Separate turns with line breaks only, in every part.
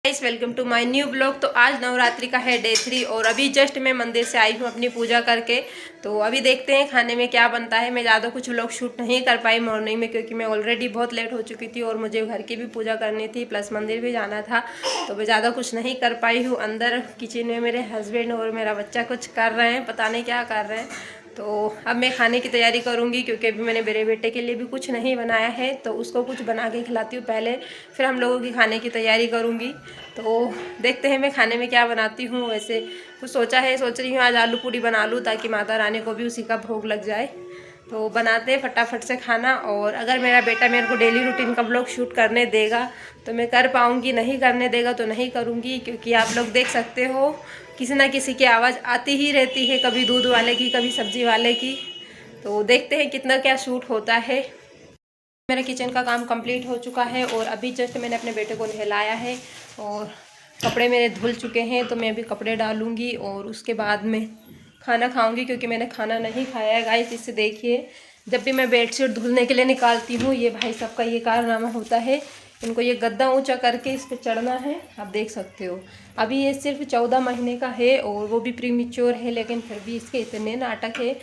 Guys welcome to my new blog. तो आज नवरात्रि का है डे 3 और अभी जस्ट मैं मंदिर से आई हूँ अपनी पूजा करके। तो अभी देखते हैं खाने में क्या बनता है। मैं ज़्यादा कुछ व्लॉग शूट नहीं कर पाई मॉर्निंग में क्योंकि मैं ऑलरेडी बहुत लेट हो चुकी थी और मुझे घर की भी पूजा करनी थी प्लस मंदिर भी जाना था। तो मैं ज़्यादा कुछ नहीं कर पाई हूँ। अंदर किचन में मेरे हस्बैंड और मेरा बच्चा कुछ कर रहे हैं, पता नहीं क्या कर रहे हैं। तो अब मैं खाने की तैयारी करूंगी क्योंकि अभी मैंने मेरे बेटे के लिए भी कुछ नहीं बनाया है, तो उसको कुछ बना के खिलाती हूँ पहले, फिर हम लोगों की खाने की तैयारी करूंगी। तो देखते हैं मैं खाने में क्या बनाती हूँ। वैसे कुछ सोच रही हूँ आज आलू पूरी बना लूँ ताकि माता रानी को भी उसी का भोग लग जाए। तो बनाते हैं फटाफट से खाना। और अगर मेरा बेटा मेरे को डेली रूटीन का व्लॉग शूट करने देगा तो मैं कर पाऊँगी, नहीं करने देगा तो नहीं करूँगी। क्योंकि आप लोग देख सकते हो किसी ना किसी की आवाज़ आती ही रहती है, कभी दूध वाले की कभी सब्जी वाले की। तो देखते हैं कितना क्या शूट होता है। मेरा किचन का काम कंप्लीट हो चुका है और अभी जस्ट मैंने अपने बेटे को नहलाया है और कपड़े मेरे धुल चुके हैं। तो मैं अभी कपड़े डालूंगी और उसके बाद में खाना खाऊंगी क्योंकि मैंने खाना नहीं खाया है। गाइस इससे देखिए, जब भी मैं बेडशीट धुलने के लिए निकालती हूँ ये भाई सबका ये कारनामा होता है। इनको ये गद्दा ऊंचा करके इस पर चढ़ना है, आप देख सकते हो। अभी ये सिर्फ 14 महीने का है और वो भी प्रीमेच्योर है, लेकिन फिर भी इसके इतने नाटक है।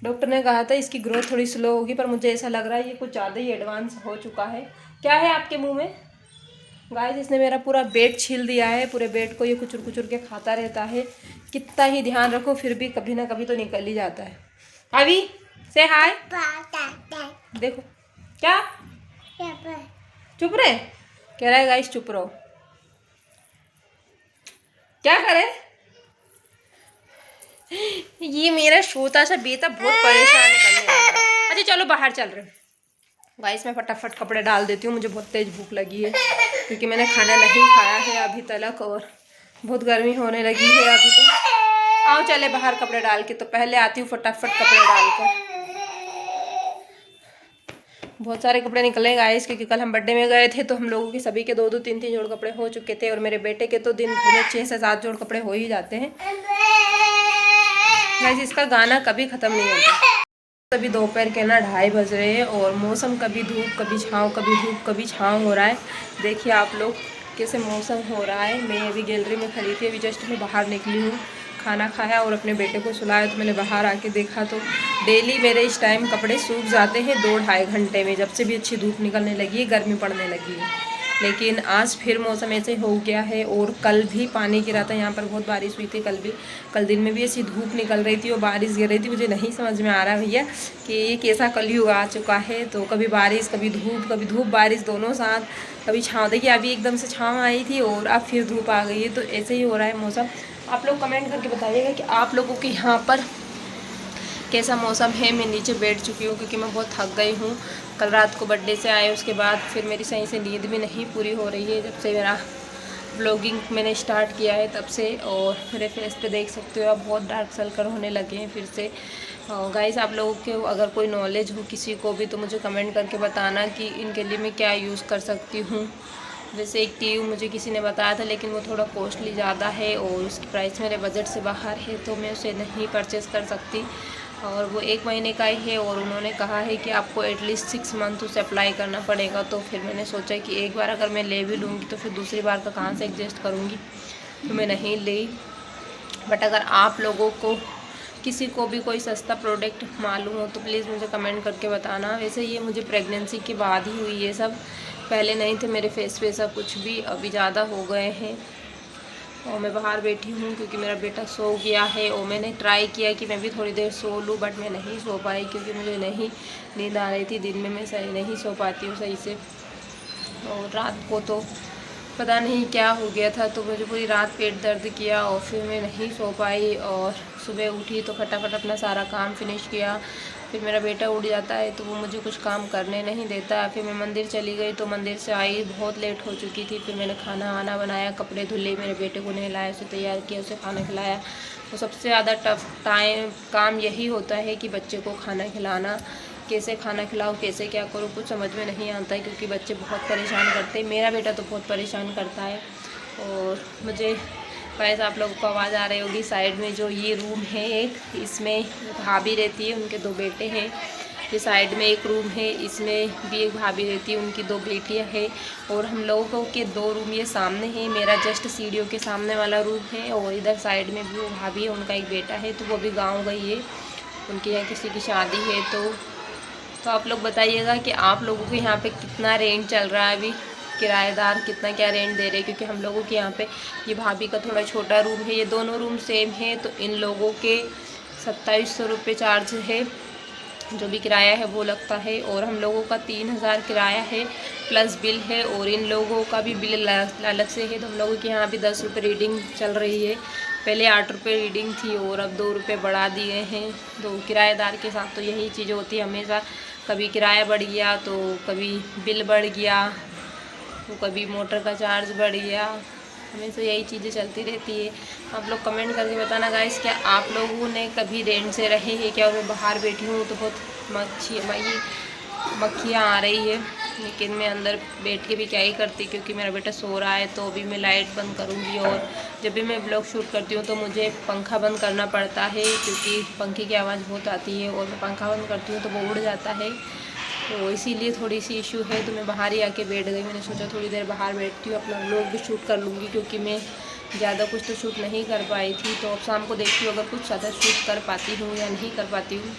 डॉक्टर ने कहा था इसकी ग्रोथ थोड़ी स्लो होगी, पर मुझे ऐसा लग रहा है ये कुछ ज़्यादा ही एडवांस हो चुका है। क्या है आपके मुंह में? गाइस इसने मेरा पूरा बेड छील दिया है, पूरे बेड को ये कुचुर कुचुर के खाता रहता है। कितना ही ध्यान रखो फिर भी कभी ना कभी तो निकल ही जाता है। अभी से हाय देखो क्या चुप रहे कह रहा है। गाइस चुप रहो, क्या करे ये मेरा छोटा सा बेटा बहुत परेशान करने लगा है। अच्छा चलो बाहर चल रहे। गाइस मैं फटाफट कपड़े डाल देती हूँ, मुझे बहुत तेज़ भूख लगी है क्योंकि मैंने खाना नहीं खाया है अभी तक और बहुत गर्मी होने लगी है अभी। तो आओ चले बाहर कपड़े डाल के। तो पहले आती हूँ फटाफट कपड़े डाल कर। बहुत सारे कपड़े निकले गाइस क्योंकि कल हम बर्थडे में गए थे तो हम लोगों के सभी के 2-2 3-3 जोड़ कपड़े हो चुके थे और मेरे बेटे के तो दिन भर में 6 से 7 जोड़ कपड़े हो ही जाते हैं। गाइस इसका गाना कभी ख़त्म नहीं होता। अभी दोपहर के ना 2:30 बज रहे हैं और मौसम कभी धूप कभी छाँव, कभी धूप कभी छाँव हो रहा है। देखिए आप लोग कैसे मौसम हो रहा है। मैं अभी गैलरी में खड़ी थी, अभी जस्ट मैं बाहर निकली हूँ, खाना खाया और अपने बेटे को सुलाया। तो मैंने बाहर आके देखा तो डेली मेरे इस टाइम कपड़े सूख जाते हैं 2-2.5 घंटे में, जब से भी अच्छी धूप निकलने लगी है, गर्मी पड़ने लगी है। लेकिन आज फिर मौसम ऐसे हो गया है और कल भी पानी गिरा था, यहाँ पर बहुत बारिश हुई थी कल दिन में भी ऐसी धूप निकल रही थी और बारिश गिर रही थी। मुझे नहीं समझ में आ रहा भैया कि ये कैसा कलयुग आ चुका है। तो कभी बारिश कभी धूप बारिश दोनों साथ, कभी छाँव। देखिए अभी एकदम से छाँव आई थी और अब फिर धूप आ गई है। तो ऐसे ही हो रहा है मौसम। आप लोग कमेंट करके बताइएगा कि आप लोगों के यहाँ पर कैसा मौसम है। मैं नीचे बैठ चुकी हूँ क्योंकि मैं बहुत थक गई हूँ। कल रात को बर्थडे से आए उसके बाद फिर मेरी सही से नींद भी नहीं पूरी हो रही है जब से मेरा ब्लॉगिंग मैंने स्टार्ट किया है तब से। और मेरे फेस पे देख सकते हो आप बहुत डार्क सर्कल होने लगे हैं फिर से। गाइस आप लोगों के अगर कोई नॉलेज हो किसी को भी तो मुझे कमेंट करके बताना कि इनके लिए मैं क्या यूज़ कर सकती हूँ। जैसे एक ट्यूब मुझे किसी ने बताया था लेकिन वो थोड़ा कॉस्टली ज़्यादा है और उसकी प्राइस मेरे बजट से बाहर है, तो मैं उसे नहीं परचेज़ कर सकती। और वो 1 महीने का ही है और उन्होंने कहा है कि आपको एटलीस्ट 6 मंथ उसे अप्लाई करना पड़ेगा। तो फिर मैंने सोचा कि एक बार अगर मैं ले भी लूँगी तो फिर दूसरी बार का कहाँ से एडजस्ट करूँगी, तो मैं नहीं ली। बट अगर आप लोगों को किसी को भी कोई सस्ता प्रोडक्ट मालूम हो तो प्लीज़ मुझे कमेंट करके बताना। वैसे ये मुझे प्रेगनेंसी के बाद ही हुई ये सब, पहले नहीं थे मेरे फेस पे सब कुछ भी, अभी ज़्यादा हो गए हैं। और मैं बाहर बैठी हूँ क्योंकि मेरा बेटा सो गया है और मैंने ट्राई किया कि मैं भी थोड़ी देर सो लूँ बट मैं नहीं सो पाई क्योंकि मुझे नहीं नींद आ रही थी। दिन में मैं सही नहीं सो पाती हूँ सही से, और रात को तो पता नहीं क्या हो गया था तो मुझे पूरी रात पेट दर्द किया और फिर मैं नहीं सो पाई। और सुबह उठी तो फटाफट अपना सारा काम फिनिश किया। फिर मेरा बेटा उठ जाता है तो वो मुझे कुछ काम करने नहीं देता। फिर मैं मंदिर चली गई तो मंदिर से आई बहुत लेट हो चुकी थी। फिर मैंने खाना वाना बनाया, कपड़े धुले, मेरे बेटे को नहलाया, उसे तैयार किया, उसे खाना खिलाया। तो सबसे ज़्यादा टफ काम यही होता है कि बच्चे को खाना खिलाना। कैसे खाना खिलाओ, कैसे क्या करूँ, कुछ समझ में नहीं आता है क्योंकि बच्चे बहुत परेशान करते हैं। मेरा बेटा तो बहुत परेशान करता है। और मुझे वैसे आप लोगों को आवाज़ आ रही होगी साइड में, जो ये रूम है एक, इसमें भाभी रहती है, उनके 2 बेटे हैं ये साइड में एक रूम है, इसमें भी एक भाभी रहती है, उनकी 2 बेटियां हैं। और हम लोगों के 2 रूम ये सामने हैं, मेरा जस्ट सीढ़ियों के सामने वाला रूम है। और इधर साइड में भी वो भाभी है, उनका एक बेटा है, तो वो भी गाँव गई है, उनके यहाँ किसी की शादी है। तो आप लोग बताइएगा कि आप लोगों के यहाँ पे कितना रेंट चल रहा है, अभी किराएदार कितना क्या रेंट दे रहे हैं। क्योंकि हम लोगों के यहाँ पे ये भाभी का थोड़ा छोटा रूम है, ये दोनों रूम सेम है, तो इन लोगों के 2700 रुपये चार्ज है, जो भी किराया है वो लगता है। और हम लोगों का 3000 किराया है प्लस बिल है, और इन लोगों का भी बिल अलग से है। तो हम लोगों के यहाँ भी 10 रुपये रीडिंग चल रही है, पहले 8 रुपये रीडिंग थी और अब 2 रुपये बढ़ा दिए हैं। तो किराएदार के साथ तो यही चीज़ें होती है हमेशा, कभी किराया बढ़ गया तो कभी बिल बढ़ गया, तो कभी मोटर का चार्ज बढ़ गया, हमेशा यही चीज़ें चलती रहती है। आप लोग कमेंट करके बताना गाइस, क्या आप लोगों ने कभी रेंट से रहे हैं क्या। और मैं बाहर बैठी हूँ तो बहुत मक्खियाँ आ रही है, लेकिन मैं अंदर बैठ के भी क्या ही करती, क्योंकि मेरा बेटा सो रहा है। तो अभी मैं लाइट बंद करूँगी, और जब भी मैं ब्लॉग शूट करती हूँ तो मुझे पंखा बंद करना पड़ता है, क्योंकि पंखे की आवाज़ बहुत आती है, और मैं पंखा बंद करती हूँ तो वो उड़ जाता है। तो इसीलिए थोड़ी सी इशू है, तो मैं बाहर ही आके बैठ गई। मैंने सोचा थोड़ी देर बाहर बैठती हूँ, अपना व्लॉग भी शूट कर लूँगी, क्योंकि मैं ज़्यादा कुछ तो शूट नहीं कर पाई थी। तो अब शाम को देखती हूँ अगर कुछ ज़्यादा शूट कर पाती हूँ या नहीं कर पाती हूँ।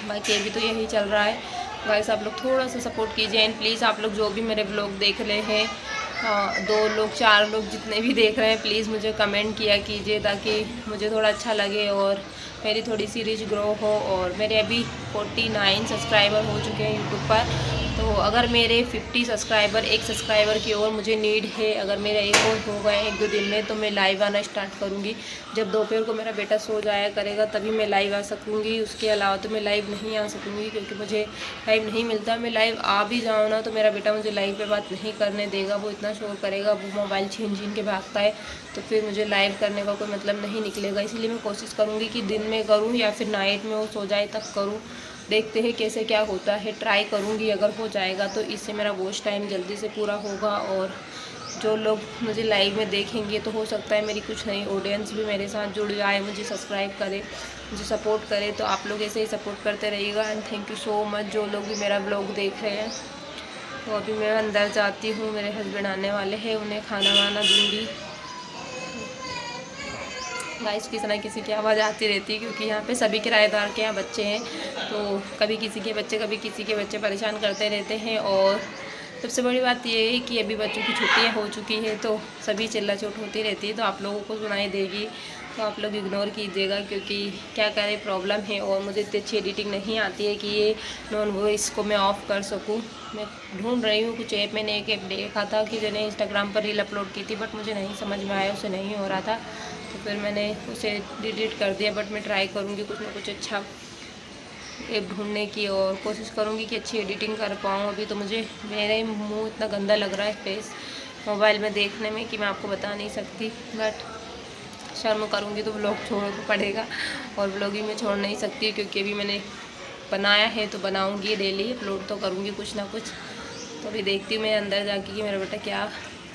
बाकी अभी तो यही चल रहा है गाइस। आप लोग थोड़ा सा सपोर्ट कीजिए, एंड प्लीज़ आप लोग जो भी मेरे व्लॉग देख रहे हैं, 2 लोग 4 लोग जितने भी देख रहे हैं, प्लीज़ मुझे कमेंट किया कीजिए, ताकि मुझे थोड़ा अच्छा लगे और मेरी थोड़ी सी रीच ग्रो हो। और मेरे अभी 49 सब्सक्राइबर हो चुके हैं यूट्यूब पर। तो अगर मेरे 50 सब्सक्राइबर, 1 सब्सक्राइबर की और मुझे नीड है, अगर मेरा एक और हो गए 1-2 दिन में, तो मैं लाइव आना स्टार्ट करूँगी। जब दोपहर को मेरा बेटा सो जाया करेगा तभी मैं लाइव आ सकूँगी, उसके अलावा तो मैं लाइव नहीं आ सकूँगी, क्योंकि मुझे टाइम नहीं मिलता। मैं लाइव आ भी जाऊँ ना तो मेरा बेटा मुझे लाइव पे बात नहीं करने देगा, वो इतना शोर करेगा, वो मोबाइल छीन छीन के भागता है, तो फिर मुझे लाइव करने का कोई मतलब नहीं निकलेगा। इसीलिए मैं कोशिश करूँगी कि दिन में करूँ या फिर नाइट में वो सो जाए तब करूँ। देखते हैं कैसे क्या होता है, ट्राई करूँगी। अगर हो जाएगा तो इससे मेरा वॉच टाइम जल्दी से पूरा होगा, और जो लोग मुझे लाइव में देखेंगे तो हो सकता है मेरी कुछ नई ऑडियंस भी मेरे साथ जुड़ जाए, मुझे सब्सक्राइब करे, मुझे सपोर्ट करे। तो आप लोग ऐसे ही सपोर्ट करते रहिएगा, and thank you so much जो लोग भी मेरा ब्लॉग देख रहे हैं। तो अभी मैं अंदर जाती हूँ, मेरे हस्बैंड आने वाले हैं, उन्हें खाना वाना दूँगी। गाइस किसी ना किसी की आवाज़ आती रहती है, क्योंकि यहाँ पे सभी किराएदार के यहाँ बच्चे हैं, तो कभी किसी के बच्चे कभी किसी के बच्चे परेशान करते रहते हैं। और सबसे बड़ी बात ये है कि अभी बच्चों की छुट्टियाँ हो चुकी है, तो सभी चिल्ला चोट होती रहती है, तो आप लोगों को सुनाई देगी, तो आप लोग इग्नोर कीजिएगा, क्योंकि क्या करें प्रॉब्लम है। और मुझे इतनी अच्छी एडिटिंग नहीं आती है कि ये नॉन वॉइस को मैं ऑफ़ कर सकूँ। मैं ढूंढ रही हूँ कुछ ऐप, मैंने एक ऐप देखा था कि मैंने इंस्टाग्राम पर रील अपलोड की थी, बट मुझे नहीं समझ में आया, उसे नहीं हो रहा था, तो फिर मैंने उसे डिलीट कर दिया। बट मैं ट्राई करूँगी कुछ ना कुछ अच्छा ऐप ढूंढने की, और कोशिश करूँगी कि अच्छी एडिटिंग कर पाऊँ। अभी तो मुझे मेरे मुंह इतना गंदा लग रहा है फेस मोबाइल में देखने में कि मैं आपको बता नहीं सकती, बट शर्म करूँगी तो ब्लॉग छोड़ना पड़ेगा, और ब्लॉगिंग में छोड़ नहीं सकती, क्योंकि अभी मैंने बनाया है तो बनाऊँगी, डेली अपलोड तो करूँगी कुछ ना कुछ। तो अभी देखती हूँ मैं अंदर जाके कि मेरा बेटा क्या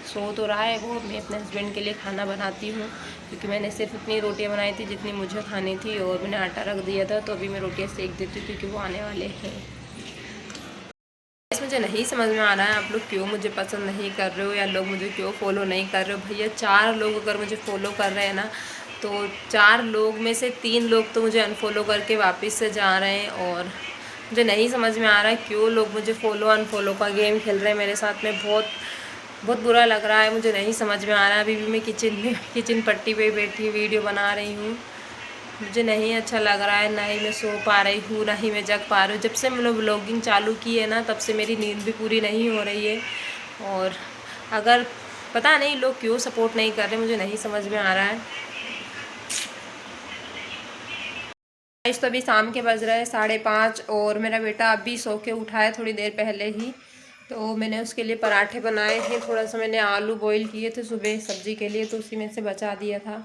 सो तो रहा है। वो मैं अपने हस्बैंड के लिए खाना बनाती हूँ, क्योंकि मैंने सिर्फ इतनी रोटियाँ बनाई थी जितनी मुझे खानी थी, और मैंने आटा रख दिया था, तो अभी मैं रोटियाँ सेक देती हूँ, क्योंकि वो आने वाले हैं। मुझे नहीं समझ में आ रहा है आप लोग क्यों मुझे पसंद नहीं कर रहे हो, या लोग मुझे क्यों फॉलो नहीं कर रहे हो। भैया 4 लोग अगर मुझे फॉलो कर रहे हैं ना, तो 4 लोग में से 3 लोग तो मुझे अनफॉलो करके वापस से जा रहे हैं। और मुझे नहीं समझ में आ रहा है क्यों लोग मुझे फॉलो अनफॉलो का गेम खेल रहे हैं मेरे साथ में। बहुत बुरा लग रहा है, मुझे नहीं समझ में आ रहा है। अभी भी मैं किचन पट्टी पे बैठी वीडियो बना रही हूँ, मुझे नहीं अच्छा लग रहा है, ना ही मैं सो पा रही हूँ, ना ही मैं जग पा रही हूँ। जब से मैंने व्लॉगिंग चालू की है ना, तब से मेरी नींद भी पूरी नहीं हो रही है। और अगर पता नहीं लोग क्यों सपोर्ट नहीं कर रहे, मुझे नहीं समझ में आ रहा है। तो अभी शाम के बज रहे हैं 5:30, और मेरा बेटा अभी सो के उठा है थोड़ी देर पहले ही। तो मैंने उसके लिए पराठे बनाए हैं, थोड़ा सा मैंने आलू बॉईल किए थे सुबह सब्ज़ी के लिए, तो उसी में से बचा दिया था,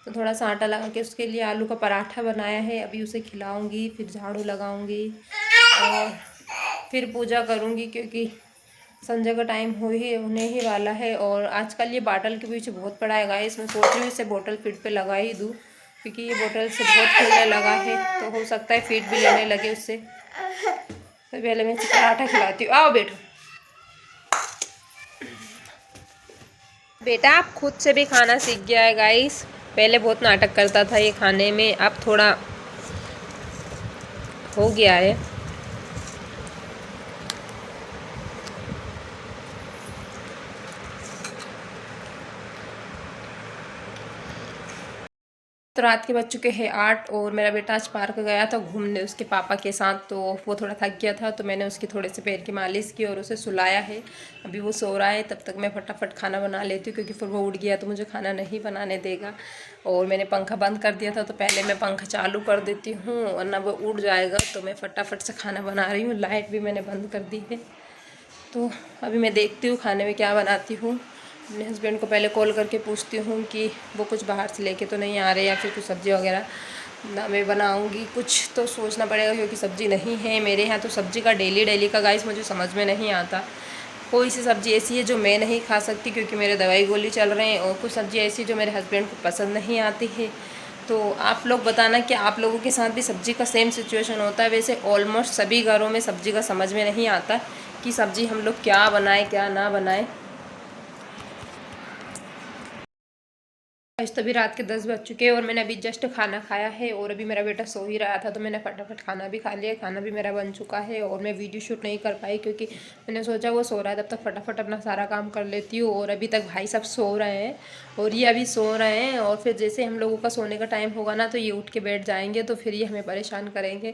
तो थोड़ा सा आटा लगा के उसके लिए आलू का पराठा बनाया है। अभी उसे खिलाऊंगी, फिर झाड़ू लगाऊंगी, और फिर पूजा करूंगी, क्योंकि संजय का टाइम होने ही वाला है। और आजकल ये बॉटल के पीछे बहुत पड़ा है गाइस, मैं सोच रही हूँ इसे बोतल फिट पे लगा ही दूँ, क्योंकि ये बोतल से बहुत खेलने लगा है, तो हो सकता है फीड भी लेने लगे उससे। तो पहले मैं पराठा खिलाती हूँ। आओ बैठो। बेटा आप खुद से भी खाना सीख गया है गाइस। पहले बहुत नाटक करता था ये खाने में, अब थोड़ा हो गया है। तो रात के बज चुके हैं 8 और मेरा बेटा आज पार्क गया था घूमने उसके पापा के साथ। तो वो थोड़ा थक गया था तो मैंने उसकी थोड़े से पैर की मालिश की और उसे सुलाया है। अभी वो सो रहा है, तब तक मैं फटाफट खाना बना लेती हूँ क्योंकि फिर वो उठ गया तो मुझे खाना नहीं बनाने देगा। और मैंने पंखा बंद कर दिया था तो पहले मैं पंखा चालू कर देती हूँ वरना वो उठ जाएगा। तो मैं फटाफट से खाना बना रही हूँ। लाइट भी मैंने बंद कर दी है। तो अभी मैं देखती हूँ खाने में क्या बनाती हूँ। अपने हस्बैंड को पहले कॉल करके पूछती हूँ कि वो कुछ बाहर से लेके तो नहीं आ रहे या फिर कुछ सब्ज़ी वगैरह ना मैं बनाऊँगी। कुछ तो सोचना पड़ेगा क्योंकि सब्ज़ी नहीं है मेरे यहाँ। तो सब्ज़ी का डेली का गाइस मुझे समझ में नहीं आता। कोई सी सब्ज़ी ऐसी है जो मैं नहीं खा सकती क्योंकि मेरे दवाई गोली चल रहे हैं, और कुछ सब्ज़ी ऐसी जो मेरे हस्बैंड को पसंद नहीं आती है। तो आप लोग बताना कि आप लोगों के साथ भी सब्ज़ी का सेम सिचुएशन होता है। वैसे ऑलमोस्ट सभी घरों में सब्ज़ी का समझ में नहीं आता कि सब्ज़ी हम लोग क्या बनाएं क्या ना बनाएं। आज तो अभी रात के 10 बज चुके हैं और मैंने अभी जस्ट खाना खाया है और अभी मेरा बेटा सो ही रहा था तो मैंने फटाफट खाना भी खा लिया। खाना भी मेरा बन चुका है और मैं वीडियो शूट नहीं कर पाई क्योंकि मैंने सोचा वो सो रहा है तब तक फटाफट अपना सारा काम कर लेती हूँ। और अभी तक भाई सब सो रहे हैं और ये अभी सो रहे हैं और फिर जैसे हम लोगों का सोने का टाइम होगा ना तो ये उठ के बैठ जाएंगे तो फिर ये हमें परेशान करेंगे।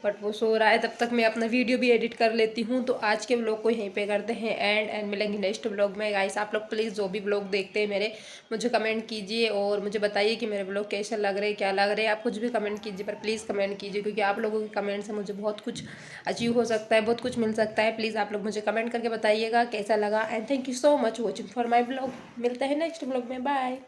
बट वो सो रहा है तब तक मैं अपना वीडियो भी एडिट कर लेती हूँ। तो आज के व्लॉग को यहीं पे करते हैं एंड मिलेंगे नेक्स्ट व्लॉग में। गाइस आप लोग प्लीज़ जो भी व्लॉग देखते हैं मेरे मुझे कमेंट कीजिए और मुझे बताइए कि मेरे व्लॉग कैसे लग रहे हैं क्या लग रहे हैं। आप कुछ भी कमेंट कीजिए पर प्लीज़ कमेंट कीजिए क्योंकि आप लोगों के कमेंट से मुझे बहुत कुछ अचीव हो सकता है, बहुत कुछ मिल सकता है। प्लीज़ आप लोग मुझे कमेंट करके बताइएगा कैसा लगा। And thank you so much watching for my vlog. मिलते हैं नेक्स्ट व्लॉग में। बाय।